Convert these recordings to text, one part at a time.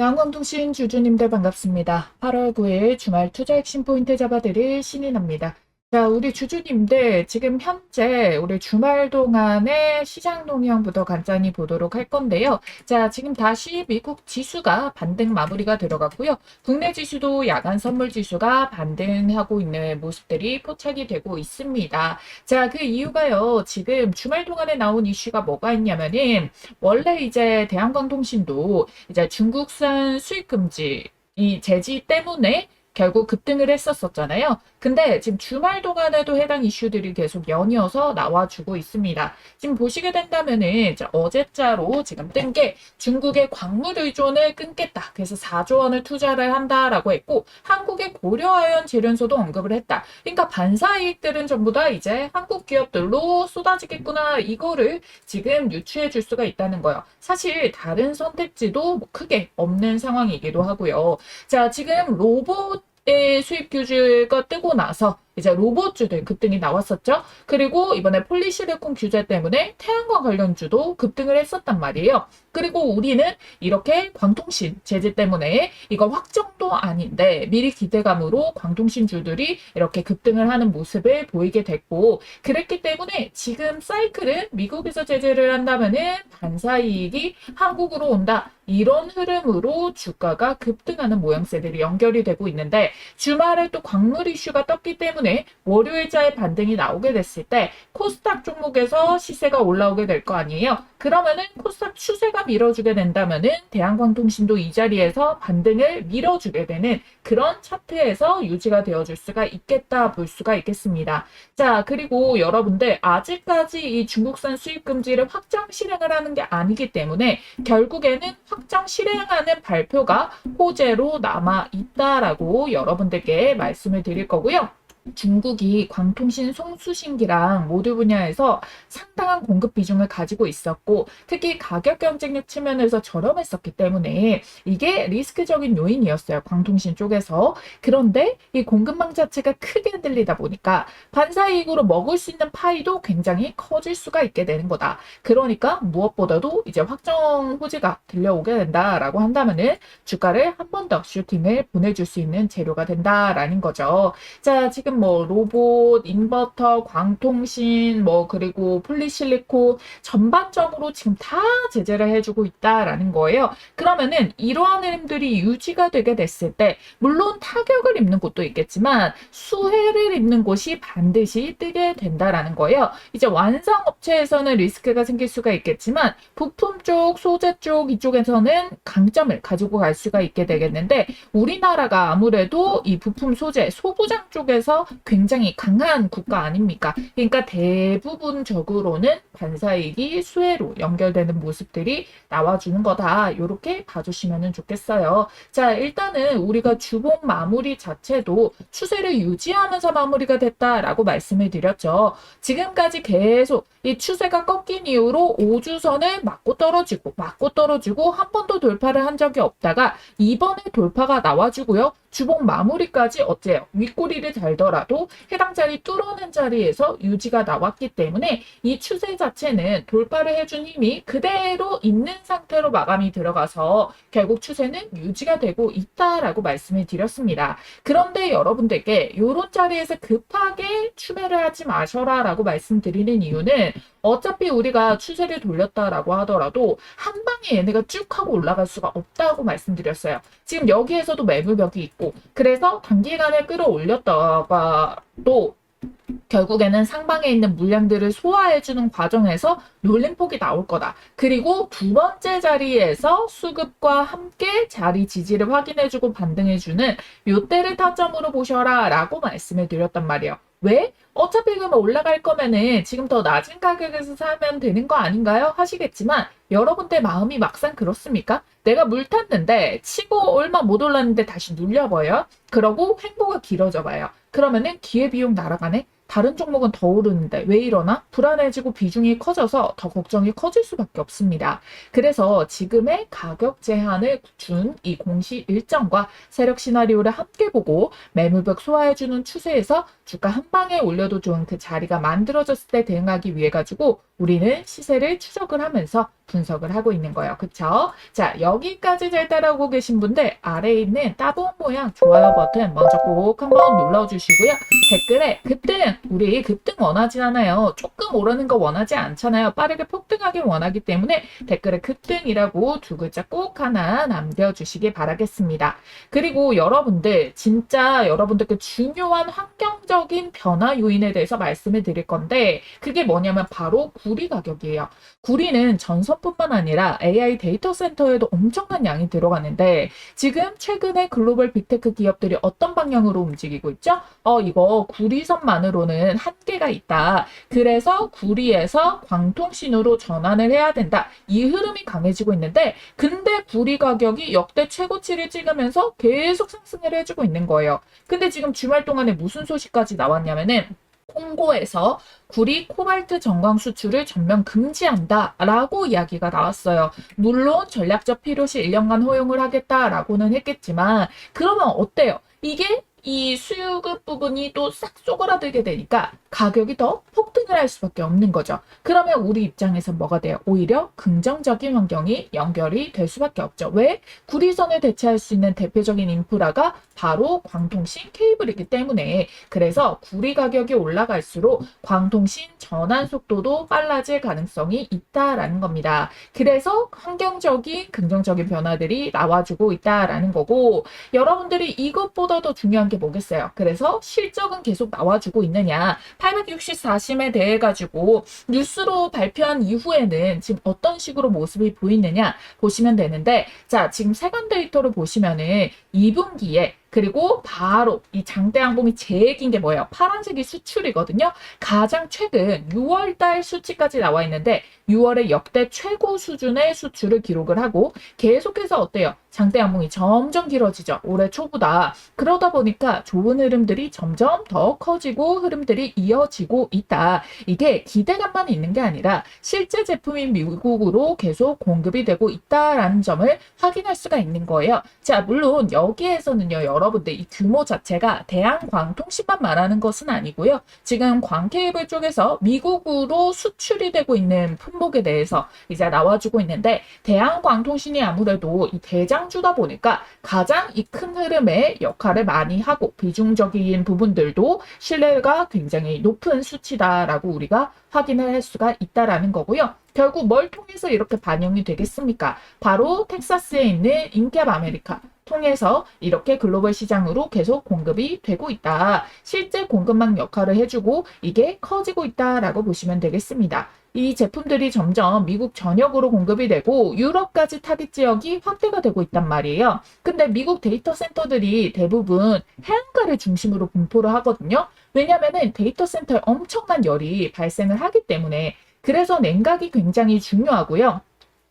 대한광통신 주주님들 반갑습니다. 8월 9일 주말 투자 핵심 포인트 잡아드릴 신인합니다. 자, 우리 주주님들 지금 현재 우리 주말 동안의 시장 동향부터 간단히 보도록 할 건데요. 자, 지금 다시 미국 지수가 반등 마무리가 들어갔고요. 국내 지수도 야간 선물 지수가 반등하고 있는 모습들이 포착이 되고 있습니다. 자, 그 이유가요. 지금 주말 동안에 나온 이슈가 뭐가 있냐면은 원래 이제 대한광통신도 이제 중국산 수입 금지 이 제지 때문에 결국 급등을 했었잖아요. 근데 지금 주말 동안에도 해당 이슈들이 계속 연이어서 나와주고 있습니다. 지금 보시게 된다면은 어제자로 지금 뜬 게 중국의 광물 의존을 끊겠다. 그래서 4조 원을 투자를 한다라고 했고 한국의 고려아연 재련소도 언급을 했다. 그러니까 반사이익들은 전부 다 이제 한국 기업들로 쏟아지겠구나. 이거를 지금 유추해 줄 수가 있다는 거예요. 사실 다른 선택지도 뭐 크게 없는 상황이기도 하고요. 자, 지금 로봇의 수입 규제가 뜨고 나서 이제 로봇주들 급등이 나왔었죠. 그리고 이번에 폴리실리콘 규제 때문에 태양광 관련주도 급등을 했었단 말이에요. 그리고 우리는 이렇게 광통신 제재 때문에 이거 확정도 아닌데 미리 기대감으로 광통신주들이 이렇게 급등을 하는 모습을 보이게 됐고 그랬기 때문에 지금 사이클은 미국에서 제재를 한다면은 반사이익이 한국으로 온다. 이런 흐름으로 주가가 급등하는 모양새들이 연결이 되고 있는데 주말에 또 광물 이슈가 떴기 때문에 월요일자의 반등이 나오게 됐을 때 코스닥 종목에서 시세가 올라오게 될 거 아니에요. 그러면은 코스닥 추세가 밀어주게 된다면은 대한광통신도 이 자리에서 반등을 밀어주게 되는 그런 차트에서 유지가 되어줄 수가 있겠다 볼 수가 있겠습니다. 자, 그리고 여러분들 아직까지 이 중국산 수입 금지를 확정 실행을 하는 게 아니기 때문에 결국에는 확정 실행하는 발표가 호재로 남아 있다라고 여러분들께 말씀을 드릴 거고요. 중국이 광통신 송수신기랑 모듈 분야에서 상당한 공급 비중을 가지고 있었고 특히 가격 경쟁력 측면에서 저렴했었기 때문에 이게 리스크적인 요인이었어요. 광통신 쪽에서. 그런데 이 공급망 자체가 크게 흔들리다 보니까 반사이익으로 먹을 수 있는 파이도 굉장히 커질 수가 있게 되는 거다. 그러니까 무엇보다도 이제 확정 호재가 들려오게 된다라고 한다면은 주가를 한 번 더 슈팅을 보내줄 수 있는 재료가 된다라는 거죠. 자, 지금 뭐 로봇, 인버터, 광통신, 뭐 그리고 폴리실리콘 전반적으로 지금 다 제재를 해주고 있다라는 거예요. 그러면은 이러한 흐름들이 유지가 되게 됐을 때 물론 타격을 입는 곳도 있겠지만 수혜를 입는 곳이 반드시 뜨게 된다라는 거예요. 이제 완성 업체에서는 리스크가 생길 수가 있겠지만 부품 쪽, 소재 쪽 이쪽에서는 강점을 가지고 갈 수가 있게 되겠는데 우리나라가 아무래도 이 부품 소재, 소부장 쪽에서 굉장히 강한 국가 아닙니까? 그러니까 대부분적으로는 반사이익이 수혜로 연결되는 모습들이 나와주는 거다. 이렇게 봐주시면 좋겠어요. 자, 일단은 우리가 주봉 마무리 자체도 추세를 유지하면서 마무리가 됐다라고 말씀을 드렸죠. 지금까지 계속 이 추세가 꺾인 이후로 5주선을 맞고 떨어지고 한 번도 돌파를 한 적이 없다가 이번에 돌파가 나와주고요. 주봉 마무리까지 어째요? 윗꼬리를 달더라도 해당 자리 뚫어낸 자리에서 유지가 나왔기 때문에 이 추세 자체는 돌파를 해준 힘이 그대로 있는 상태로 마감이 들어가서 결국 추세는 유지가 되고 있다라고 말씀을 드렸습니다. 그런데 여러분들께 이런 자리에서 급하게 추매를 하지 마셔라 라고 말씀드리는 이유는 어차피 우리가 추세를 돌렸다라고 하더라도 한 방에 얘네가 쭉 하고 올라갈 수가 없다고 말씀드렸어요. 지금 여기에서도 매물벽이 있고 그래서 단기간에 끌어올렸다가 또 결국에는 상방에 있는 물량들을 소화해주는 과정에서 놀림폭이 나올 거다. 그리고 두 번째 자리에서 수급과 함께 자리 지지를 확인해주고 반등해주는 요때를 타점으로 보셔라 라고 말씀을 드렸단 말이에요. 왜? 어차피 그러면 올라갈 거면은 지금 더 낮은 가격에서 사면 되는 거 아닌가요? 하시겠지만 여러분들 마음이 막상 그렇습니까? 내가 물 탔는데 치고 얼마 못 올랐는데 다시 눌려버려. 그러고 횡보가 길어져 봐요. 그러면은 기회비용 날아가네? 다른 종목은 더 오르는데 왜 이러나? 불안해지고 비중이 커져서 더 걱정이 커질 수밖에 없습니다. 그래서 지금의 가격 제한을 준 이 공시 일정과 세력 시나리오를 함께 보고 매물벽 소화해주는 추세에서 주가 한 방에 올려도 좋은 그 자리가 만들어졌을 때 대응하기 위해 가지고 우리는 시세를 추적을 하면서 분석을 하고 있는 거예요. 그쵸? 자, 여기까지 잘 따라오고 계신 분들 아래에 있는 따봉 모양 좋아요 버튼 먼저 꼭 한번 눌러주시고요. 댓글에 급등, 우리 급등 원하지 않아요. 조금 오르는 거 원하지 않잖아요. 빠르게 폭등하게 원하기 때문에 댓글에 급등이라고 두 글자 꼭 하나 남겨주시기 바라겠습니다. 그리고 여러분들, 진짜 여러분들께 중요한 환경적인 변화 요인에 대해서 말씀을 드릴 건데 그게 뭐냐면 바로 구리 가격이에요. 구리는 전선뿐만 아니라 AI 데이터 센터에도 엄청난 양이 들어가는데 지금 최근에 글로벌 빅테크 기업들이 어떤 방향으로 움직이고 있죠? 이거 구리선만으로는 한계가 있다. 그래서 구리에서 광통신으로 전환을 해야 된다. 이 흐름이 강해지고 있는데 근데 구리 가격이 역대 최고치를 찍으면서 계속 상승을 해주고 있는 거예요. 근데 지금 주말 동안에 무슨 소식까지 나왔냐면은 콩고에서 구리 코발트 정광 수출을 전면 금지한다라고 이야기가 나왔어요. 물론 전략적 필요시 1년간 허용을 하겠다라고는 했겠지만 그러면 어때요? 이게 이 수요급 부분이 또 싹 쪼그라들게 되니까 가격이 더 폭등을 할 수밖에 없는 거죠. 그러면 우리 입장에서 뭐가 돼요? 오히려 긍정적인 환경이 연결이 될 수밖에 없죠. 왜? 구리선을 대체할 수 있는 대표적인 인프라가 바로 광통신 케이블이기 때문에 그래서 구리 가격이 올라갈수록 광통신 전환 속도도 빨라질 가능성이 있다라는 겁니다. 그래서 환경적인 긍정적인 변화들이 나와주고 있다라는 거고 여러분들이 이것보다 더 중요한 게 뭐겠어요? 그래서 실적은 계속 나와주고 있느냐 864심에 대해 가지고 뉴스로 발표한 이후에는 지금 어떤 식으로 모습이 보이느냐 보시면 되는데 자 지금 세관 데이터를 보시면은 2분기에 그리고 바로 이 장대 항봉이 제일 긴 게 뭐예요? 파란색이 수출이거든요. 가장 최근 6월달 수치까지 나와 있는데 6월에 역대 최고 수준의 수출을 기록을 하고 계속해서 어때요? 장대 항봉이 점점 길어지죠. 올해 초보다. 그러다 보니까 좋은 흐름들이 점점 더 커지고 흐름들이 이어지고 있다. 이게 기대감만 있는 게 아니라 실제 제품이 미국으로 계속 공급이 되고 있다라는 점을 확인할 수가 있는 거예요. 자, 물론 여기에서는요. 여러분들 이 규모 자체가 대한광통신만 말하는 것은 아니고요. 지금 광케이블 쪽에서 미국으로 수출이 되고 있는 품목에 대해서 이제 나와주고 있는데 대한광통신이 아무래도 이 대장주다 보니까 가장 이 큰 흐름의 역할을 많이 하고 비중적인 부분들도 신뢰가 굉장히 높은 수치다라고 우리가 확인을 할 수가 있다라는 거고요. 결국 뭘 통해서 이렇게 반영이 되겠습니까? 바로 텍사스에 있는 인캡 아메리카 통해서 이렇게 글로벌 시장으로 계속 공급이 되고 있다. 실제 공급망 역할을 해주고 이게 커지고 있다라고 보시면 되겠습니다. 이 제품들이 점점 미국 전역으로 공급이 되고 유럽까지 타깃 지역이 확대가 되고 있단 말이에요. 근데 미국 데이터 센터들이 대부분 해안가를 중심으로 분포를 하거든요. 왜냐면은 데이터 센터에 엄청난 열이 발생을 하기 때문에 그래서 냉각이 굉장히 중요하고요.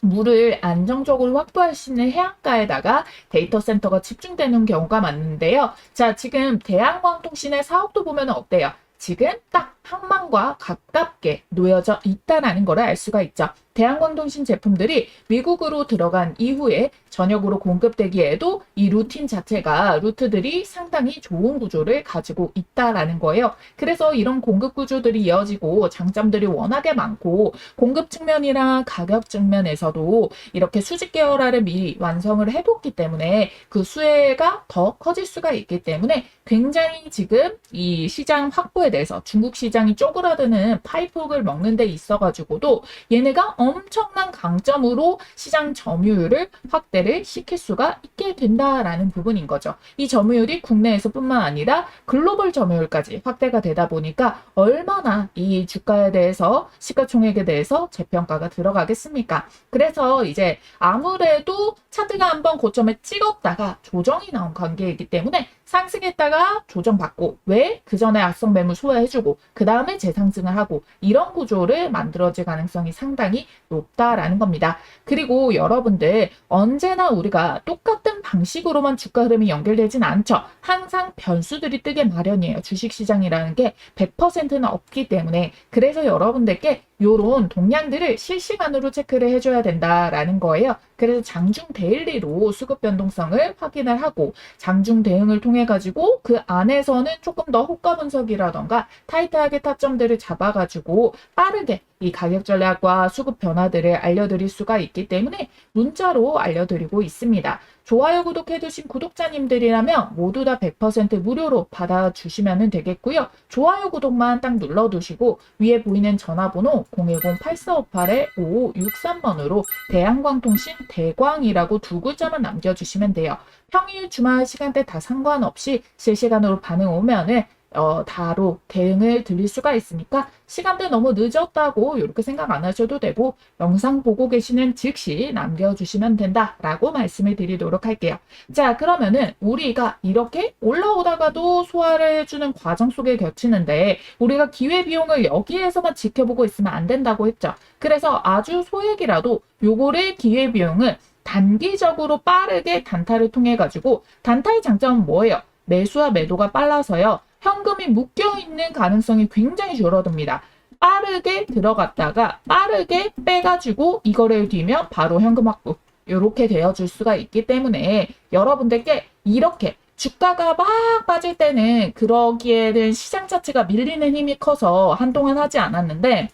물을 안정적으로 확보할 수 있는 해안가에다가 데이터 센터가 집중되는 경우가 많은데요. 자, 지금 대한광통신의 사업도 보면 어때요? 지금 딱 항만과 가깝게 놓여져 있다는 걸 알 수가 있죠. 대한광통신 제품들이 미국으로 들어간 이후에 전역으로 공급되기에도 이 루틴 자체가 루트들이 상당히 좋은 구조를 가지고 있다라는 거예요. 그래서 이런 공급 구조들이 이어지고 장점들이 워낙에 많고 공급 측면이나 가격 측면에서도 이렇게 수직 계열화를 미리 완성을 해뒀기 때문에 그 수혜가 더 커질 수가 있기 때문에 굉장히 지금 이 시장 확보에 대해서 중국 시장이 쪼그라드는 파이폭을 먹는 데 있어가지고도 얘네가 엄청난 강점으로 시장 점유율을 확대를 시킬 수가 있게 된다라는 부분인 거죠. 이 점유율이 국내에서뿐만 아니라 글로벌 점유율까지 확대가 되다 보니까 얼마나 이 주가에 대해서 시가총액에 대해서 재평가가 들어가겠습니까? 그래서 이제 아무래도 차트가 한번 고점을 찍었다가 조정이 나온 관계이기 때문에 상승했다가 조정받고 왜? 그 전에 악성 매물 소화해주고 그 다음에 재상승을 하고 이런 구조를 만들어질 가능성이 상당히 높다라는 겁니다. 그리고 여러분들 언제나 우리가 똑같은 방식으로만 주가 흐름이 연결되진 않죠. 항상 변수들이 뜨게 마련이에요. 주식시장이라는 게 100%는 없기 때문에 그래서 여러분들께 요런 동향들을 실시간으로 체크를 해줘야 된다라는 거예요. 그래서 장중 데일리로 수급 변동성을 확인을 하고 장중 대응을 통해 가지고 그 안에서는 조금 더 호가 분석이라던가 타이트하게 타점들을 잡아가지고 빠르게 이 가격 전략과 수급 변화들을 알려드릴 수가 있기 때문에 문자로 알려드리고 있습니다. 좋아요, 구독해두신 구독자님들이라면 모두 다 100% 무료로 받아주시면 되겠고요. 좋아요, 구독만 딱 눌러두시고 위에 보이는 전화번호 010-8458-5563번으로 대한광통신 대광이라고 두 글자만 남겨주시면 돼요. 평일 주말 시간대 다 상관없이 실시간으로 반응 오면은 바로 대응을 드릴 수가 있으니까 시간대 너무 늦었다고 이렇게 생각 안 하셔도 되고 영상 보고 계시는 즉시 남겨주시면 된다라고 말씀을 드리도록 할게요. 자, 그러면은 우리가 이렇게 올라오다가도 소화를 해주는 과정 속에 겹치는데 우리가 기회비용을 여기에서만 지켜보고 있으면 안 된다고 했죠. 그래서 아주 소액이라도 요거를 기회비용을 단기적으로 빠르게 단타를 통해 가지고 단타의 장점은 뭐예요? 매수와 매도가 빨라서요. 현금이 묶여있는 가능성이 굉장히 줄어듭니다. 빠르게 들어갔다가 빠르게 빼가지고 이거를 뒤면 바로 현금 확보. 이렇게 되어줄 수가 있기 때문에 여러분들께 이렇게 주가가 막 빠질 때는 그러기에는 시장 자체가 밀리는 힘이 커서 한동안 하지 않았는데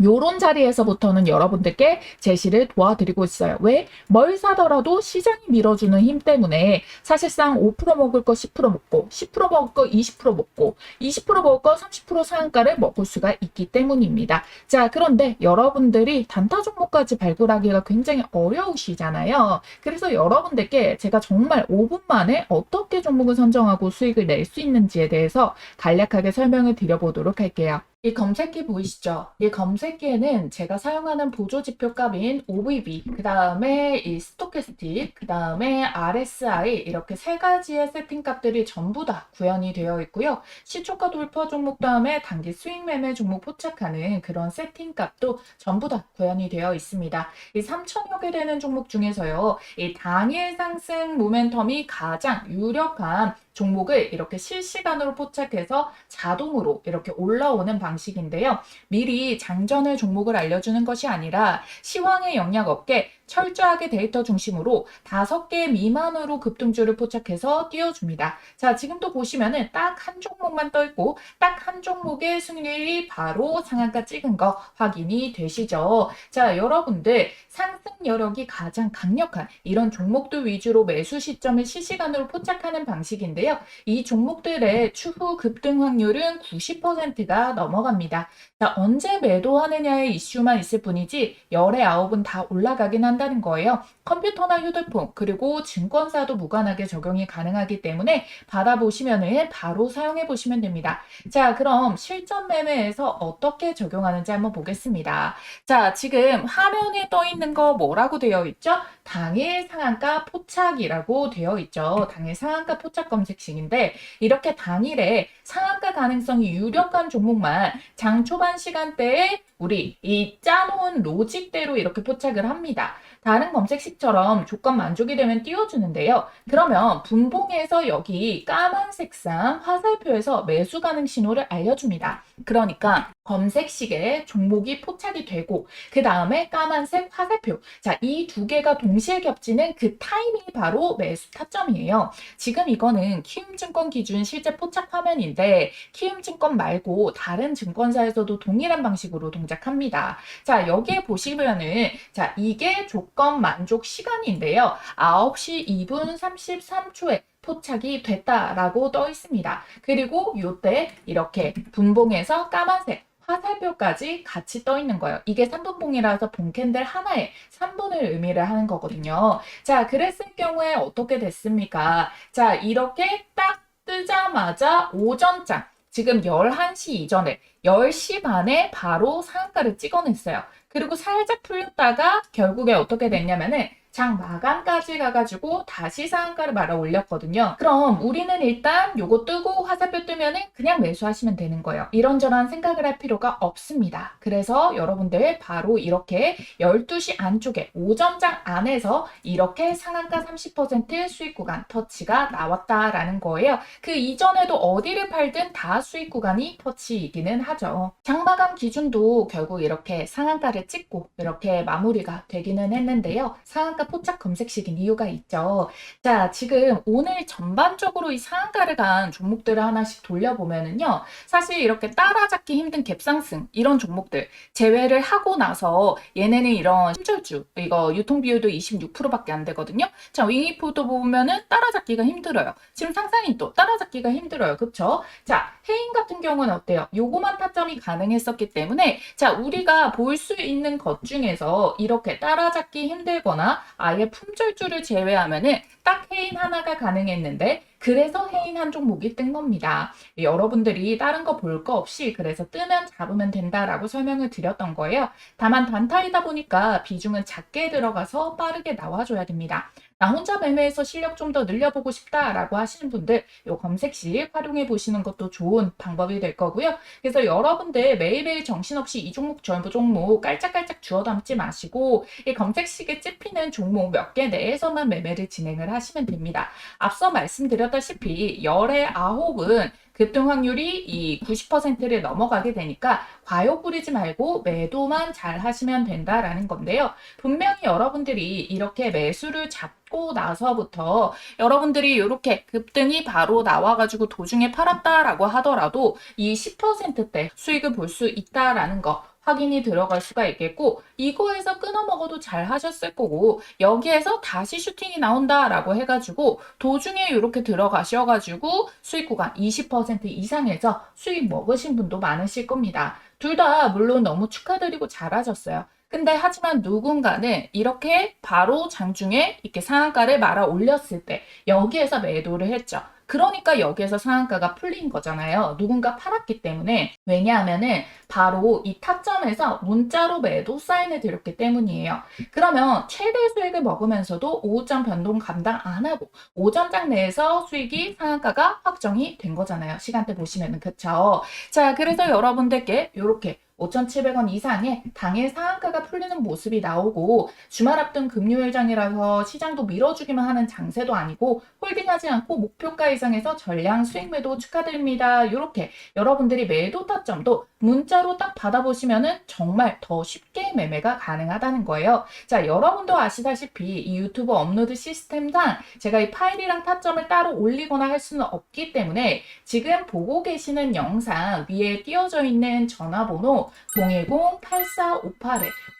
요런 자리에서부터는 여러분들께 제시를 도와드리고 있어요. 왜? 뭘 사더라도 시장이 밀어주는 힘 때문에 사실상 5% 먹을 거 10% 먹고 10% 먹을 거 20% 먹고 20% 먹을 거 30% 상한가를 먹을 수가 있기 때문입니다. 자, 그런데 여러분들이 단타 종목까지 발굴하기가 굉장히 어려우시잖아요. 그래서 여러분들께 제가 정말 5분 만에 어떻게 종목을 선정하고 수익을 낼 수 있는지에 대해서 간략하게 설명을 드려보도록 할게요. 이 검색기 보이시죠? 이 검색기에는 제가 사용하는 보조지표 값인 OBV, 그 다음에 이 스토캐스틱, 그 다음에 RSI 이렇게 세 가지의 세팅 값들이 전부 다 구현이 되어 있고요. 시초가 돌파 종목 다음에 단기 수익 매매 종목 포착하는 그런 세팅 값도 전부 다 구현이 되어 있습니다. 이 3천여 개 되는 종목 중에서요. 이 당일 상승 모멘텀이 가장 유력한 종목을 이렇게 실시간으로 포착해서 자동으로 이렇게 올라오는 방식인데요. 미리 장전을 종목을 알려주는 것이 아니라 시황의 영역 없게 철저하게 데이터 중심으로 5개 미만으로 급등주를 포착해서 띄워줍니다. 자, 지금도 보시면은 딱 한 종목만 떠 있고 딱 한 종목의 승률이 바로 상한가 찍은 거 확인이 되시죠? 자, 여러분들 상승 여력이 가장 강력한 이런 종목들 위주로 매수 시점을 실시간으로 포착하는 방식인데요. 이 종목들의 추후 급등 확률은 90%가 넘어갑니다. 자, 언제 매도하느냐의 이슈만 있을 뿐이지 열의 9은 다 올라가긴 한다는 거예요. 컴퓨터나 휴대폰 그리고 증권사도 무관하게 적용이 가능하기 때문에 받아보시면은 바로 사용해 보시면 됩니다. 자, 그럼 실전 매매에서 어떻게 적용하는지 한번 보겠습니다. 자, 지금 화면에 떠 있는 거 뭐라고 되어 있죠? 당일 상한가 포착이라고 되어 있죠. 당일 상한가 포착 검색식인데 이렇게 당일에 상한가 가능성이 유력한 종목만 장 초반 시간대에 우리 이 짜놓은 로직대로 이렇게 포착을 합니다. 다른 검색식처럼 조건 만족이 되면 띄워주는데요. 그러면 분봉에서 여기 까만색상 화살표에서 매수 가능 신호를 알려줍니다. 그러니까 검색식에 종목이 포착이 되고 그 다음에 까만색 화살표. 자, 이 두 개가 동시에 겹치는 그 타이밍이 바로 매수 타점이에요. 지금 이거는 키움증권 기준 실제 포착 화면인데 키움증권 말고 다른 증권사에서도 동일한 방식으로 동작합니다. 자, 여기에 보시면은 자, 이게 조건 만족 시간인데요. 9시 2분 33초에 포착이 됐다라고 떠 있습니다. 그리고 이때 이렇게 분봉에서 까만색 화살표까지 같이 떠 있는 거예요. 이게 3분봉이라서 봉캔들 하나에 3분을 의미를 하는 거거든요. 자, 그랬을 경우에 어떻게 됐습니까? 자, 이렇게 딱 뜨자마자 오전장 지금 11시 이전에 10시 반에 바로 상한가를 찍어냈어요. 그리고 살짝 풀렸다가 결국에 어떻게 됐냐면은 장 마감까지 가가지고 다시 상한가를 말아 올렸거든요. 그럼 우리는 일단 요거 뜨고 화살표 뜨면은 그냥 매수하시면 되는 거예요. 이런저런 생각을 할 필요가 없습니다. 그래서 여러분들 바로 이렇게 12시 안쪽에 오전장 안에서 이렇게 상한가 30% 수익 구간 터치가 나왔다라는 거예요. 그 이전에도 어디를 팔든 다 수익 구간이 터치이기는 하죠. 장 마감 기준도 결국 이렇게 상한가를 찍고 이렇게 마무리가 되기는 했는데요. 상한가 상한가 포착 검색식인 이유가 있죠. 자, 지금 오늘 전반적으로 이 상한가를 간 종목들을 하나씩 돌려보면은요. 사실 이렇게 따라잡기 힘든 갭상승 이런 종목들 제외를 하고 나서 얘네는 이런 심절주 이거 유통 비율도 26%밖에 안 되거든요. 자, 윙이포도 보면은 따라잡기가 힘들어요. 지금 상상인도 따라잡기가 힘들어요. 그쵸? 자, 해인 같은 경우는 어때요? 요거만 타점이 가능했었기 때문에 자, 우리가 볼 수 있는 것 중에서 이렇게 따라잡기 힘들거나 아예 품절주를 제외하면은 딱 해인 하나가 가능했는데 그래서 해인 한 종목이 뜬 겁니다. 여러분들이 다른 거 볼 거 없이 그래서 뜨면 잡으면 된다라고 설명을 드렸던 거예요. 다만 단타이다 보니까 비중은 작게 들어가서 빠르게 나와줘야 됩니다. 나 혼자 매매해서 실력 좀 더 늘려보고 싶다라고 하시는 분들 이 검색식 활용해 보시는 것도 좋은 방법이 될 거고요. 그래서 여러분들 매일매일 정신없이 이 종목 저 종목 깔짝깔짝 주워 담지 마시고 이 검색식에 찝히는 종목 몇 개 내에서만 매매를 진행을 하시면 됩니다. 앞서 말씀드렸다시피 열의 9은 급등 확률이 이 90%를 넘어가게 되니까 과욕 부리지 말고 매도만 잘 하시면 된다라는 건데요. 분명히 여러분들이 이렇게 매수를 잡고 나서부터 여러분들이 이렇게 급등이 바로 나와가지고 도중에 팔았다라고 하더라도 이 10%대 수익을 볼 수 있다라는 거 확인이 들어갈 수가 있겠고 이거에서 끊어 먹어도 잘 하셨을 거고 여기에서 다시 슈팅이 나온다라고 해가지고 도중에 이렇게 들어가셔가지고 수익 구간 20% 이상에서 수익 먹으신 분도 많으실 겁니다. 둘 다 물론 너무 축하드리고 잘하셨어요. 근데 하지만 누군가는 이렇게 바로 장중에 이렇게 상한가를 말아 올렸을 때 여기에서 매도를 했죠. 그러니까 여기에서 상한가가 풀린 거잖아요. 누군가 팔았기 때문에. 왜냐하면은 바로 이 타점에서 문자로 매도 사인을 드렸기 때문이에요. 그러면 최대 수익을 먹으면서도 오후장 변동 감당 안 하고 오전장 내에서 수익이 상한가가 확정이 된 거잖아요. 시간대 보시면은 그쵸? 자, 그래서 여러분들께 이렇게 5,700원 이상의 당일 상한가가 풀리는 모습이 나오고 주말 앞둔 금요일장이라서 시장도 밀어주기만 하는 장세도 아니고 홀딩하지 않고 목표가 이상에서 전량 수익 매도 축하드립니다. 이렇게 여러분들이 매도 타점도 문자로 딱 받아보시면은 정말 더 쉽게 매매가 가능하다는 거예요. 자, 여러분도 아시다시피 이 유튜브 업로드 시스템상 제가 이 파일이랑 타점을 따로 올리거나 할 수는 없기 때문에 지금 보고 계시는 영상 위에 띄어져 있는 전화번호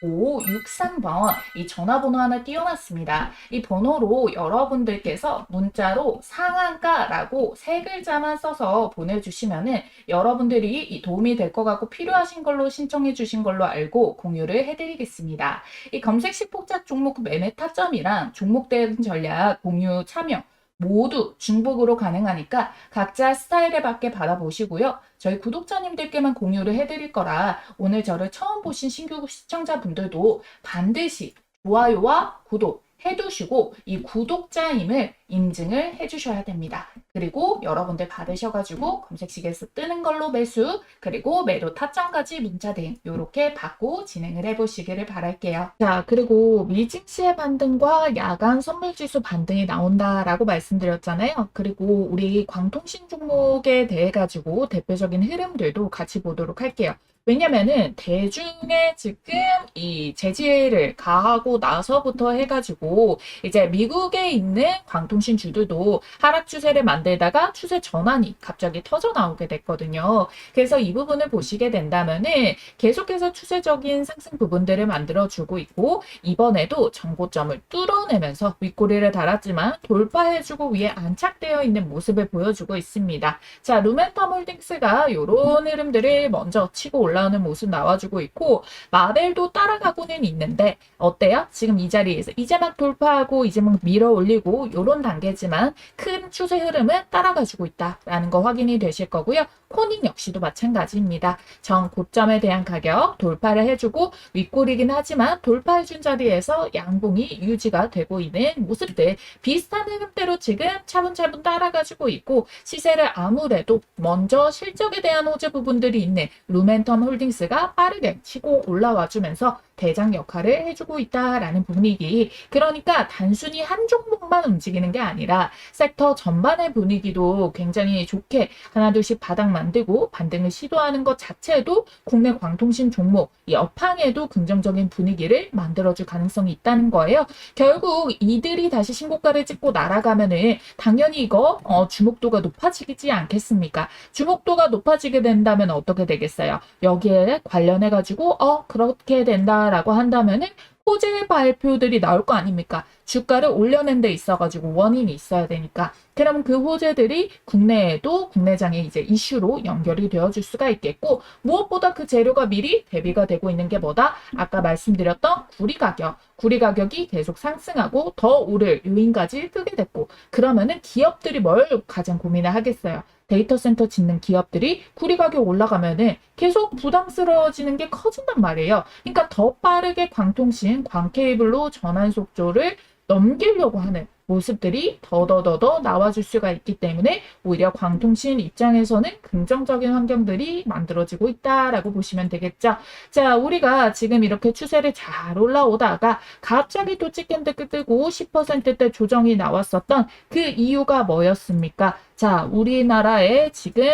010-8458-5563번 이 전화번호 하나 띄워놨습니다. 이 번호로 여러분들께서 문자로 상한가라고 세 글자만 써서 보내주시면은 여러분들이 이 도움이 될 것 같고 필요하신 걸로 신청해 주신 걸로 알고 공유를 해드리겠습니다. 이 검색식 폭작 종목 매매 타점이랑 종목 대응 전략 공유 참여 모두 중복으로 가능하니까 각자 스타일에 맞게 받아보시고요. 저희 구독자님들께만 공유를 해드릴 거라 오늘 저를 처음 보신 신규 시청자분들도 반드시 좋아요와 구독 해두시고 이 구독자임을 인증을 해주셔야 됩니다. 그리고 여러분들 받으셔가지고 검색식에서 뜨는 걸로 매수 그리고 매도 타점까지 문자 대응 이렇게 받고 진행을 해보시기를 바랄게요. 자, 그리고 미증시의 반등과 야간 선물지수 반등이 나온다라고 말씀드렸잖아요. 그리고 우리 광통신 종목에 대해 가지고 대표적인 흐름들도 같이 보도록 할게요. 왜냐면은 대중에 지금 이 제재를 가하고 나서부터 해가지고 이제 미국에 있는 광통신 주들도 하락 추세를 만들다가 추세 전환이 갑자기 터져 나오게 됐거든요. 그래서 이 부분을 보시게 된다면은 계속해서 추세적인 상승 부분들을 만들어주고 있고 이번에도 정고점을 뚫어내면서 윗꼬리를 달았지만 돌파해주고 위에 안착되어 있는 모습을 보여주고 있습니다. 자, 루멘텀 홀딩스가 이런 흐름들을 먼저 치고 올라오는 모습 나와주고 있고 마벨도 따라가고는 있는데 어때요? 지금 이 자리에서 이제 막 돌파하고 이제 막 밀어 올리고 이런 단계지만 큰 추세 흐름은 따라가지고 있다라는 거 확인이 되실 거고요. 코닝 역시도 마찬가지입니다. 전 고점에 대한 가격 돌파를 해주고 윗골이긴 하지만 돌파해준 자리에서 양봉이 유지가 되고 있는 모습들 비슷한 흐름대로 지금 차분차분 따라가지고 있고 시세를 아무래도 먼저 실적에 대한 호재 부분들이 있는 루멘텀 홀딩스가 빠르게 치고 올라와주면서 대장 역할을 해주고 있다라는 분위기. 그러니까 단순히 한 종목만 움직이는 게 아니라 섹터 전반의 분위기도 굉장히 좋게 하나둘씩 바닥 만들고 반등을 시도하는 것 자체도 국내 광통신 종목 이 업황에도 긍정적인 분위기를 만들어줄 가능성이 있다는 거예요. 결국 이들이 다시 신고가를 찍고 날아가면은 당연히 이거 주목도가 높아지지 않겠습니까? 주목도가 높아지게 된다면 어떻게 되겠어요? 여기에 관련해 가지고 그렇게 된다라고 한다면은 호재 발표들이 나올 거 아닙니까? 주가를 올려낸 데 있어가지고 원인이 있어야 되니까. 그러면 그 호재들이 국내에도 국내장의 이제 이슈로 연결이 되어줄 수가 있겠고, 무엇보다 그 재료가 미리 대비가 되고 있는 게 뭐다? 아까 말씀드렸던 구리 가격. 구리 가격이 계속 상승하고 더 오를 요인까지 뜨게 됐고, 그러면은 기업들이 뭘 가장 고민을 하겠어요? 데이터 센터 짓는 기업들이 구리 가격 올라가면은 계속 부담스러워지는 게 커진단 말이에요. 그러니까 더 빠르게 광통신, 광케이블로 전환 속도를 넘기려고 하는 모습들이 더더더더 나와줄 수가 있기 때문에 오히려 광통신 입장에서는 긍정적인 환경들이 만들어지고 있다라고 보시면 되겠죠. 자, 우리가 지금 이렇게 추세를 잘 올라오다가 갑자기 또 찍힌 데 뜨고 10%대 조정이 나왔었던 그 이유가 뭐였습니까? 자, 우리나라의 지금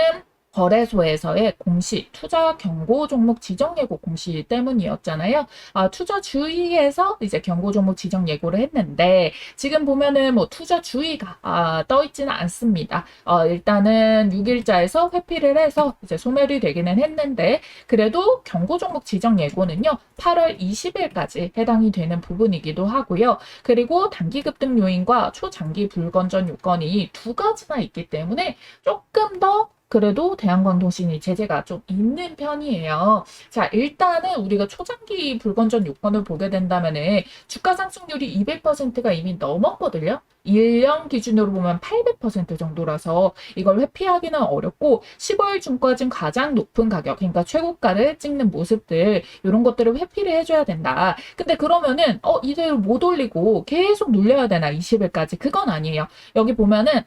거래소에서의 공시, 투자 경고 종목 지정 예고 공시 때문이었잖아요. 투자 주의에서 이제 경고 종목 지정 예고를 했는데 지금 보면은 뭐 투자 주의가 떠 있지는 않습니다. 일단은 6일자에서 회피를 해서 이제 소멸이 되기는 했는데 그래도 경고 종목 지정 예고는요 8월 20일까지 해당이 되는 부분이기도 하고요. 그리고 단기 급등 요인과 초장기 불건전 요건이 두 가지나 있기 때문에 조금 더 그래도 대한광통신이 제재가 좀 있는 편이에요. 자, 일단은 우리가 초장기 불건전 요건을 보게 된다면은 주가 상승률이 200%가 이미 넘었거든요. 1년 기준으로 보면 800% 정도라서 이걸 회피하기는 어렵고 15일 중까지는 가장 높은 가격, 그러니까 최고가를 찍는 모습들 이런 것들을 회피를 해줘야 된다. 근데 그러면은 이대로 못 올리고 계속 눌려야 되나 20일까지? 그건 아니에요. 여기 보면은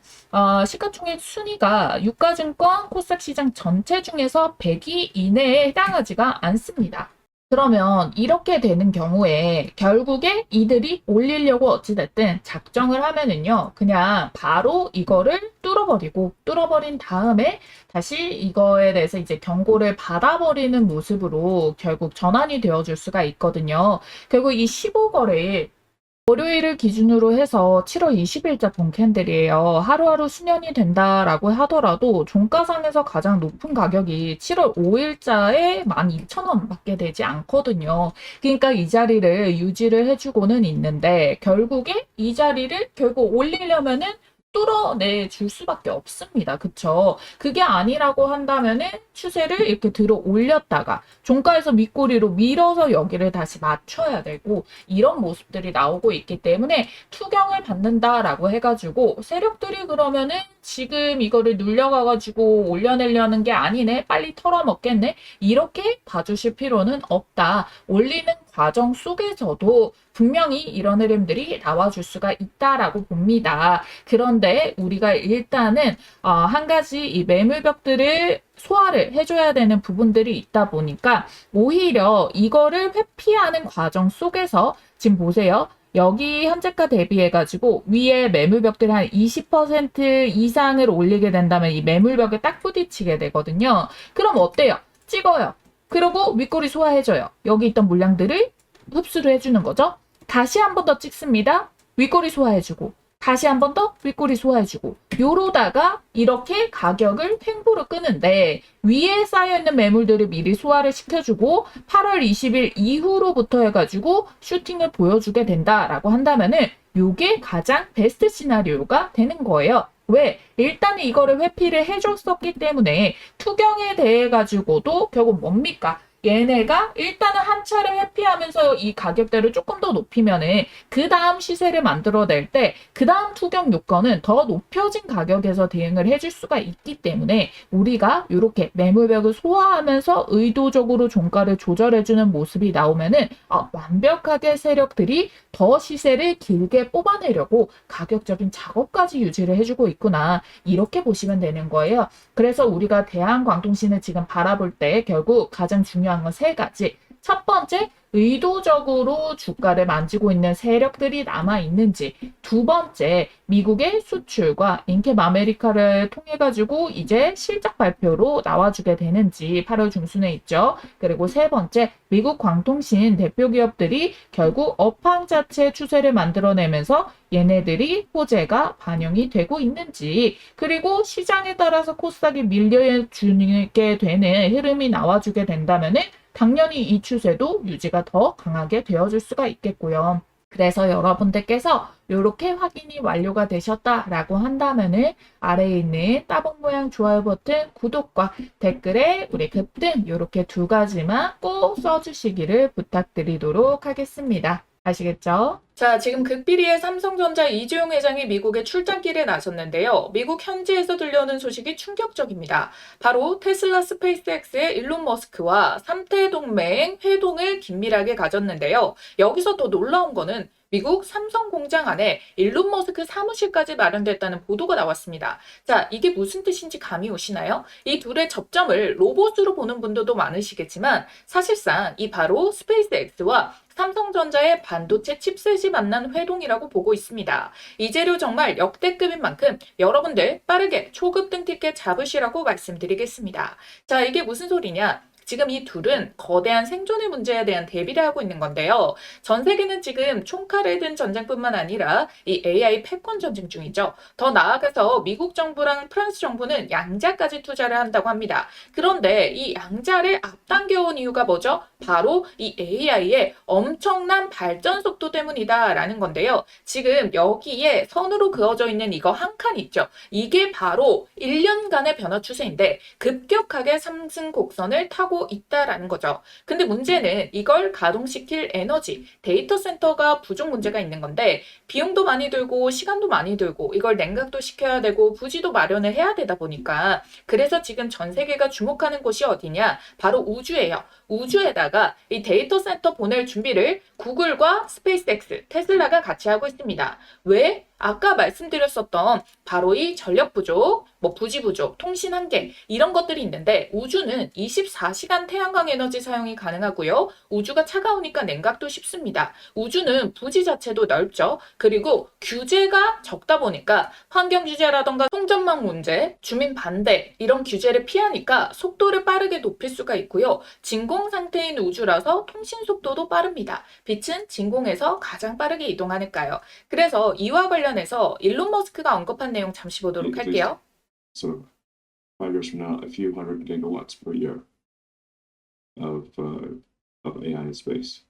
시가총액 순위가 유가증권 코스닥시장 전체 중에서 100위 이내에 해당하지가 않습니다. 그러면 이렇게 되는 경우에 결국에 이들이 올리려고 어찌됐든 작정을 하면은요, 그냥 바로 이거를 뚫어버린 다음에 다시 이거에 대해서 이제 경고를 받아버리는 모습으로 결국 전환이 되어줄 수가 있거든요. 결국 이 15거래일 월요일을 기준으로 해서 7월 20일자 본 캔들이에요. 하루하루 수년이 된다라고 하더라도 종가상에서 가장 높은 가격이 7월 5일자에 12,000원 밖에 되지 않거든요. 그러니까 이 자리를 유지를 해주고는 있는데 결국에 이 자리를 결국 올리려면은 뚫어내 줄 수밖에 없습니다. 그쵸? 그게 아니라고 한다면은 추세를 이렇게 들어 올렸다가 종가에서 윗꼬리로 밀어서 여기를 다시 맞춰야 되고 이런 모습들이 나오고 있기 때문에 투경을 받는다라고 해가지고 세력들이 그러면은 지금 이거를 눌려가가지고 올려내려는 게 아니네. 빨리 털어먹겠네. 이렇게 봐주실 필요는 없다. 올리는 과정 속에서도 분명히 이런 흐름들이 나와줄 수가 있다라고 봅니다. 그런데 우리가 일단은 한 가지 이 매물벽들을 소화를 해줘야 되는 부분들이 있다 보니까 오히려 이거를 회피하는 과정 속에서 지금 보세요. 여기 현재가 대비해가지고 위에 매물벽들 한 20% 이상을 올리게 된다면 이 매물벽에 딱 부딪히게 되거든요. 그럼 어때요? 찍어요. 그리고 윗꼬리 소화해줘요. 여기 있던 물량들을 흡수를 해주는 거죠. 다시 한 번 더 찍습니다. 윗꼬리 소화해주고 다시 한 번 더 윗꼬리 소화해주고 요러다가 이렇게 가격을 횡보로 끄는데 위에 쌓여있는 매물들을 미리 소화를 시켜주고 8월 20일 이후로부터 해가지고 슈팅을 보여주게 된다라고 한다면은 요게 가장 베스트 시나리오가 되는 거예요. 왜? 일단 이거를 회피를 해줬었기 때문에 투경에 대해 가지고도 결국 뭡니까? 얘네가 일단은 한 차례 회피하면서 이 가격대를 조금 더 높이면은 그 다음 시세를 만들어낼 때 그 다음 투경 요건은 더 높여진 가격에서 대응을 해줄 수가 있기 때문에 우리가 이렇게 매물벽을 소화하면서 의도적으로 종가를 조절해주는 모습이 나오면은 완벽하게 세력들이 더 시세를 길게 뽑아내려고 가격적인 작업까지 유지를 해주고 있구나. 이렇게 보시면 되는 거예요. 그래서 우리가 대한광통신을 지금 바라볼 때 결국 가장 중요한 건 세 가지. 첫 번째, 의도적으로 주가를 만지고 있는 세력들이 남아 있는지, 두 번째, 미국의 수출과 인캡 아메리카를 통해 가지고 이제 실적 발표로 나와주게 되는지 8월 중순에 있죠. 그리고 세 번째, 미국 광통신 대표 기업들이 결국 업황 자체 추세를 만들어내면서 얘네들이 호재가 반영이 되고 있는지, 그리고 시장에 따라서 코스닥이 밀려주게 되는 흐름이 나와주게 된다면은 당연히 이 추세도 유지가 더 강하게 되어줄 수가 있겠고요. 그래서 여러분들께서 이렇게 확인이 완료가 되셨다라고 한다면은 아래에 있는 따봉 모양 좋아요 버튼, 구독과 댓글에 우리 급등 이렇게 두 가지만 꼭 써주시기를 부탁드리도록 하겠습니다. 아시겠죠? 자, 지금 극비리의 삼성전자 이재용 회장이 미국에 출장길에 나섰는데요. 미국 현지에서 들려오는 소식이 충격적입니다. 바로 테슬라 스페이스X의 일론 머스크와 3태 동맹 회동을 긴밀하게 가졌는데요. 여기서 더 놀라운 거는 미국 삼성 공장 안에 일론 머스크 사무실까지 마련됐다는 보도가 나왔습니다. 자, 이게 무슨 뜻인지 감이 오시나요? 이 둘의 접점을 로봇으로 보는 분들도 많으시겠지만 사실상 이 바로 스페이스X와 삼성전자의 반도체 칩셋이 만난 회동이라고 보고 있습니다. 이 재료 정말 역대급인 만큼 여러분들 빠르게 초급등 티켓 잡으시라고 말씀드리겠습니다. 자, 이게 무슨 소리냐? 지금 이 둘은 거대한 생존의 문제에 대한 대비를 하고 있는 건데요. 전 세계는 지금 총칼을 든 전쟁뿐만 아니라 이 AI 패권 전쟁 중이죠. 더 나아가서 미국 정부랑 프랑스 정부는 양자까지 투자를 한다고 합니다. 그런데 이 양자를 앞당겨온 이유가 뭐죠? 바로 이 AI의 엄청난 발전 속도 때문이다라는 건데요. 지금 여기에 선으로 그어져 있는 이거 한 칸 있죠. 이게 바로 1년간의 변화 추세인데 급격하게 상승 곡선을 타고 있다라는 거죠. 근데 문제는 이걸 가동시킬 에너지, 데이터 센터가 부족 문제가 있는 건데 비용도 많이 들고 시간도 많이 들고 이걸 냉각도 시켜야 되고 부지도 마련을 해야 되다 보니까 그래서 지금 전 세계가 주목하는 곳이 어디냐? 바로 우주예요. 우주에다가 이 데이터 센터 보낼 준비를 구글과 스페이스X, 테슬라가 같이 하고 있습니다. 왜? 아까 말씀드렸었던 바로 이 전력 부족, 부지 부족, 통신 한계 이런 것들이 있는데 우주는 24시간 태양광 에너지 사용이 가능하고요. 우주가 차가우니까 냉각도 쉽습니다. 우주는 부지 자체도 넓죠. 그리고 규제가 적다 보니까 환경 규제라던가 통전망 문제, 주민 반대 이런 규제를 피하니까 속도를 빠르게 높일 수가 있고요. 진공 상태인 우주라서 통신 속도도 빠릅니다. 빛은 진공에서 가장 빠르게 이동하니까요. 그래서 이와 관련해서 일론 머스크가 언급한 내용 잠시 보도록 할게요. So 5 years from now, a few hundred gigawatts per year of AI in space.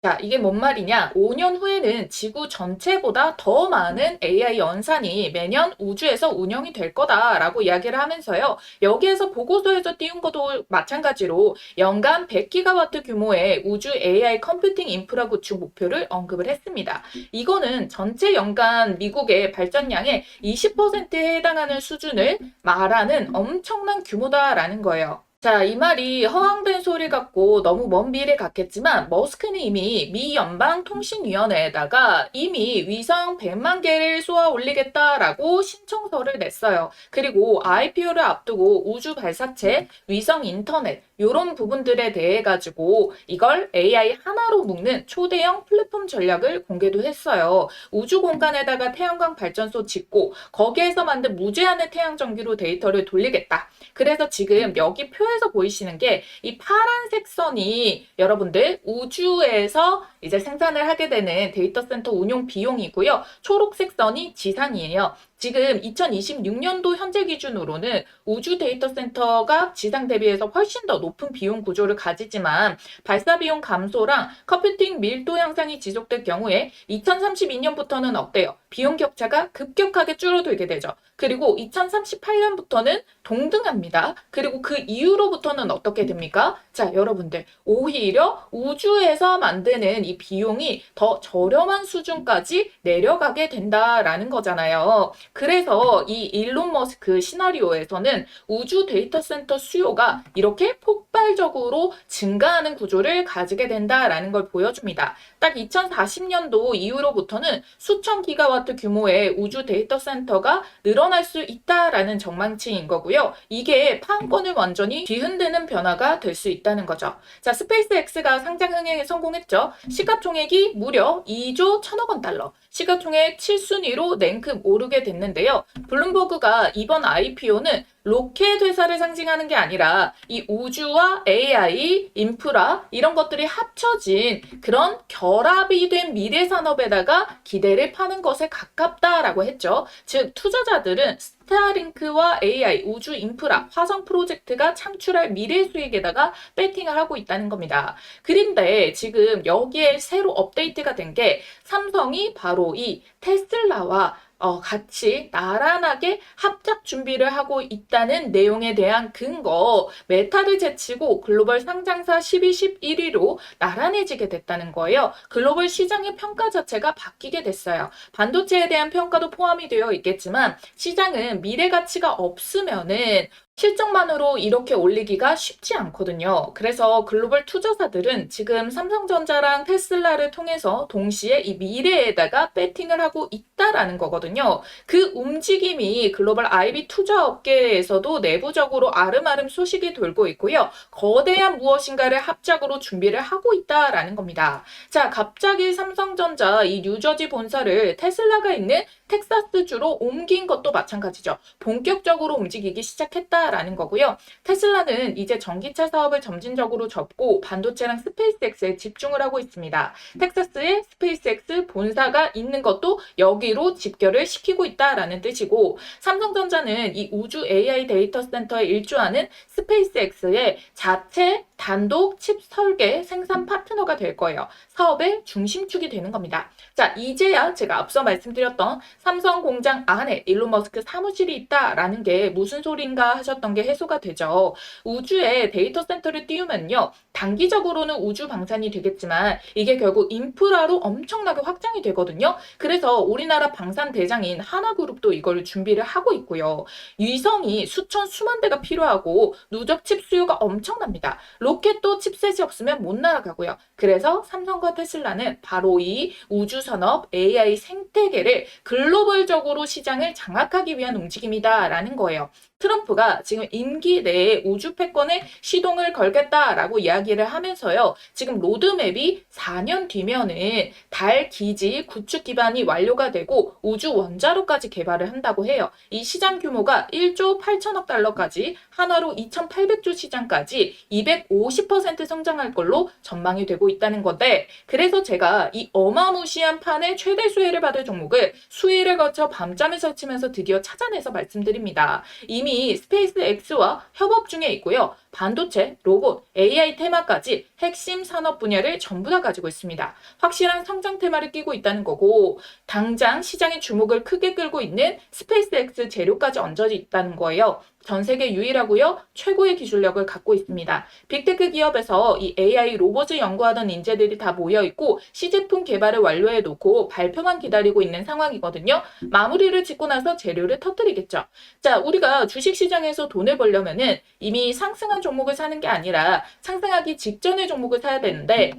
자, 이게 뭔 말이냐? 5년 후에는 지구 전체보다 더 많은 AI 연산이 매년 우주에서 운영이 될 거다라고 이야기를 하면서요. 여기에서 보고서에서 띄운 것도 마찬가지로 연간 100기가와트 규모의 우주 AI 컴퓨팅 인프라 구축 목표를 언급을 했습니다. 이거는 전체 연간 미국의 발전량의 20%에 해당하는 수준을 말하는 엄청난 규모다라는 거예요. 자, 이 말이 허황된 소리 같고 너무 먼 미래 같겠지만 머스크는 이미 미 연방통신위원회에다가 이미 위성 100만 개를 쏘아 올리겠다라고 신청서를 냈어요. 그리고 IPO를 앞두고 우주 발사체, 위성 인터넷 이런 부분들에 대해 가지고 이걸 AI 하나로 묶는 초대형 플랫폼 전략을 공개도 했어요. 우주 공간에다가 태양광 발전소 짓고 거기에서 만든 무제한의 태양 전기로 데이터를 돌리겠다. 그래서 지금 여기 표에서 보이시는 게 이 파란색 선이 여러분들 우주에서 이제 생산을 하게 되는 데이터 센터 운용 비용이고요. 초록색 선이 지상이에요. 지금 2026년도 현재 기준으로는 우주 데이터 센터가 지상 대비해서 훨씬 더 높은 비용 구조를 가지지만 발사 비용 감소랑 컴퓨팅 밀도 향상이 지속될 경우에 2032년부터는 어때요? 비용 격차가 급격하게 줄어들게 되죠. 그리고 2038년부터는 동등합니다. 그리고 그 이후로부터는 어떻게 됩니까? 자, 여러분들 오히려 우주에서 만드는 이 비용이 더 저렴한 수준까지 내려가게 된다라는 거잖아요. 그래서 이 일론 머스크 시나리오에서는 우주 데이터 센터 수요가 이렇게 폭발적으로 증가하는 구조를 가지게 된다라는 걸 보여줍니다. 딱 2040년도 이후로부터는 수천 기가와트 규모의 우주 데이터 센터가 늘어날 수 있다라는 전망치인 거고요. 이게 파급권을 완전히 뒤흔드는 변화가 될 수 있다는 거죠. 자, 스페이스X가 상장 흥행에 성공했죠. 시가총액이 무려 2조 1천억 원 달러. 시가총액 7순위로 랭크 오르게 됐는데요. 블룸버그가 이번 IPO는 로켓 회사를 상징하는 게 아니라 이 우주와 AI, 인프라 이런 것들이 합쳐진 그런 결합이 된 미래 산업에다가 기대를 파는 것에 가깝다라고 했죠. 즉 투자자들은 스타링크와 AI, 우주 인프라, 화성 프로젝트가 창출할 미래 수익에다가 배팅을 하고 있다는 겁니다. 그런데 지금 여기에 새로 업데이트가 된 게 삼성이 바로 이 테슬라와 같이 나란하게 합작 준비를 하고 있다는 내용에 대한 근거, 메타를 제치고 글로벌 상장사 12, 11위로 나란해지게 됐다는 거예요. 글로벌 시장의 평가 자체가 바뀌게 됐어요. 반도체에 대한 평가도 포함이 되어 있겠지만 시장은 미래 가치가 없으면은 실적만으로 이렇게 올리기가 쉽지 않거든요. 그래서 글로벌 투자사들은 지금 삼성전자랑 테슬라를 통해서 동시에 이 미래에다가 배팅을 하고 있다라는 거거든요. 그 움직임이 글로벌 IB 투자 업계에서도 내부적으로 아름아름 소식이 돌고 있고요. 거대한 무엇인가를 합작으로 준비를 하고 있다라는 겁니다. 자, 갑자기 삼성전자 이 뉴저지 본사를 테슬라가 있는 텍사스주로 옮긴 것도 마찬가지죠. 본격적으로 움직이기 시작했다라는 거고요. 테슬라는 이제 전기차 사업을 점진적으로 접고 반도체랑 스페이스X에 집중을 하고 있습니다. 텍사스에 스페이스X 본사가 있는 것도 여기로 집결을 시키고 있다라는 뜻이고 삼성전자는 이 우주 AI 데이터 센터에 일조하는 스페이스X의 자체 단독 칩 설계 생산 파트너가 될 거예요. 사업의 중심축이 되는 겁니다. 자, 이제야 제가 앞서 말씀드렸던 삼성 공장 안에 일론 머스크 사무실이 있다라는 게 무슨 소린가 하셨던 게 해소가 되죠. 우주에 데이터 센터를 띄우면요. 단기적으로는 우주 방산이 되겠지만 이게 결국 인프라로 엄청나게 확장이 되거든요. 그래서 우리나라 방산 대장인 하나그룹도 이걸 준비를 하고 있고요. 위성이 수천 수만 대가 필요하고 누적 칩 수요가 엄청납니다. 로켓도 칩셋이 없으면 못 날아가고요. 그래서 삼성과 테슬라는 바로 이 우주산업 AI 생태계를 글로벌적으로 시장을 장악하기 위한 움직임이다라는 거예요. 트럼프가 지금 임기 내에 우주 패권에 시동을 걸겠다라고 이야기를 하면서요. 지금 로드맵이 4년 뒤면은 달 기지 구축 기반이 완료가 되고 우주 원자로까지 개발을 한다고 해요. 이 시장 규모가 1조 8천억 달러까지 한화로 2,800조 시장까지 250% 성장할 걸로 전망이 되고 있다는 건데 그래서 제가 이 어마무시한 판의 최대 수혜를 받을 종목을 수혜를 거쳐 밤잠을 설치면서 드디어 찾아내서 말씀드립니다. 이미 스페이스X와 협업 중에 있고요. 반도체, 로봇, AI 테마까지 핵심 산업 분야를 전부 다 가지고 있습니다. 확실한 성장 테마를 끼고 있다는 거고 당장 시장의 주목을 크게 끌고 있는 스페이스X 재료까지 얹어져 있다는 거예요. 전 세계 유일하고요. 최고의 기술력을 갖고 있습니다. 빅테크 기업에서 이 AI 로봇을 연구하던 인재들이 다 모여있고 시제품 개발을 완료해 놓고 발표만 기다리고 있는 상황이거든요. 마무리를 짓고 나서 재료를 터뜨리겠죠. 자, 우리가 주식시장에서 돈을 벌려면은 이미 상승한 종목을 사는 게 아니라 상승하기 직전의 종목을 사야 되는데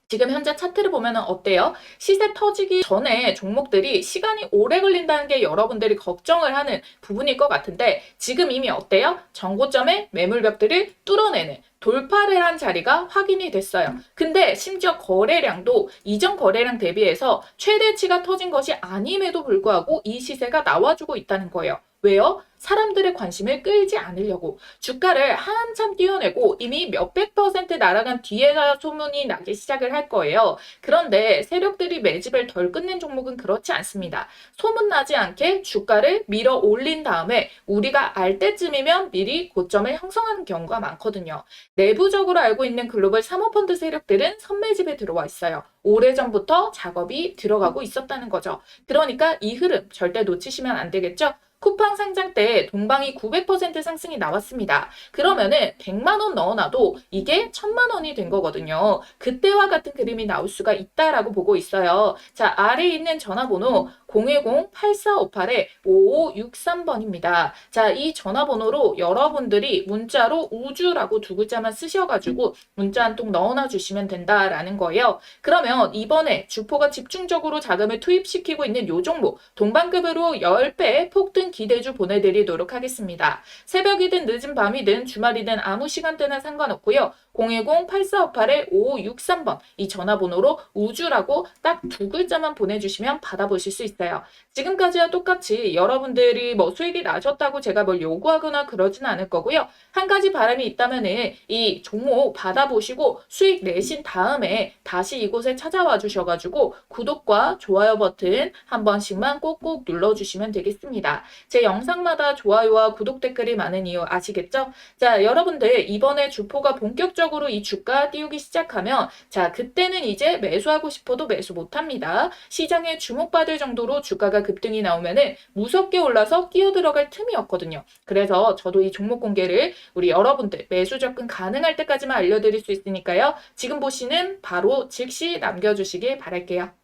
지금 현재 차트를 보면 어때요? 시세 터지기 전에 종목들이 시간이 오래 걸린다는 게 여러분들이 걱정을 하는 부분일 것 같은데 지금 이미 어때요? 정고점의 매물벽들을 뚫어내는 돌파를 한 자리가 확인이 됐어요. 근데 심지어 거래량도 이전 거래량 대비해서 최대치가 터진 것이 아님에도 불구하고 이 시세가 나와주고 있다는 거예요. 왜요? 사람들의 관심을 끌지 않으려고 주가를 한참 띄워내고 이미 몇백 % 날아간 뒤에가 소문이 나기 시작을 할 거예요. 그런데 세력들이 매집을 덜 끝낸 종목은 그렇지 않습니다. 소문나지 않게 주가를 밀어 올린 다음에 우리가 알 때쯤이면 미리 고점을 형성하는 경우가 많거든요. 내부적으로 알고 있는 글로벌 사모펀드 세력들은 선매집에 들어와 있어요. 오래전부터 작업이 들어가고 있었다는 거죠. 그러니까 이 흐름 절대 놓치시면 안 되겠죠? 쿠팡 상장 때 동방이 900% 상승이 나왔습니다. 그러면은 100만 원 넣어놔도 이게 1000만 원이 된 거거든요. 그때와 같은 그림이 나올 수가 있다라고 보고 있어요. 자, 아래에 있는 전화번호 010-8458-5563번입니다. 자, 이 전화번호로 여러분들이 문자로 우주라고 두 글자만 쓰셔가지고 문자 한 통 넣어놔 주시면 된다라는 거예요. 그러면 이번에 주포가 집중적으로 자금을 투입시키고 있는 요 종목 동반급으로 10배 폭등 기대주 보내드리도록 하겠습니다. 새벽이든 늦은 밤이든 주말이든 아무 시간대나 상관없고요. 010-8458-5563번 이 전화번호로 우주라고 딱 두 글자만 보내주시면 받아보실 수 있어요. 지금까지와 똑같이 여러분들이 뭐 수익이 나셨다고 제가 뭘 요구하거나 그러진 않을 거고요. 한 가지 바람이 있다면은 이 종목 받아보시고 수익 내신 다음에 다시 이곳에 찾아와 주셔가지고 구독과 좋아요 버튼 한 번씩만 꼭꼭 눌러주시면 되겠습니다. 제 영상마다 좋아요와 구독 댓글이 많은 이유 아시겠죠? 자, 여러분들 이번에 주포가 본격적으로 이 주가 띄우기 시작하면 자, 그때는 이제 매수하고 싶어도 매수 못합니다. 시장에 주목받을 정도로 주가가 급등이 나오면은 무섭게 올라서 끼어 들어갈 틈이 없거든요. 그래서 저도 이 종목 공개를 우리 여러분들 매수 접근 가능할 때까지만 알려드릴 수 있으니까요. 지금 보시는 바로 즉시 남겨주시길 바랄게요.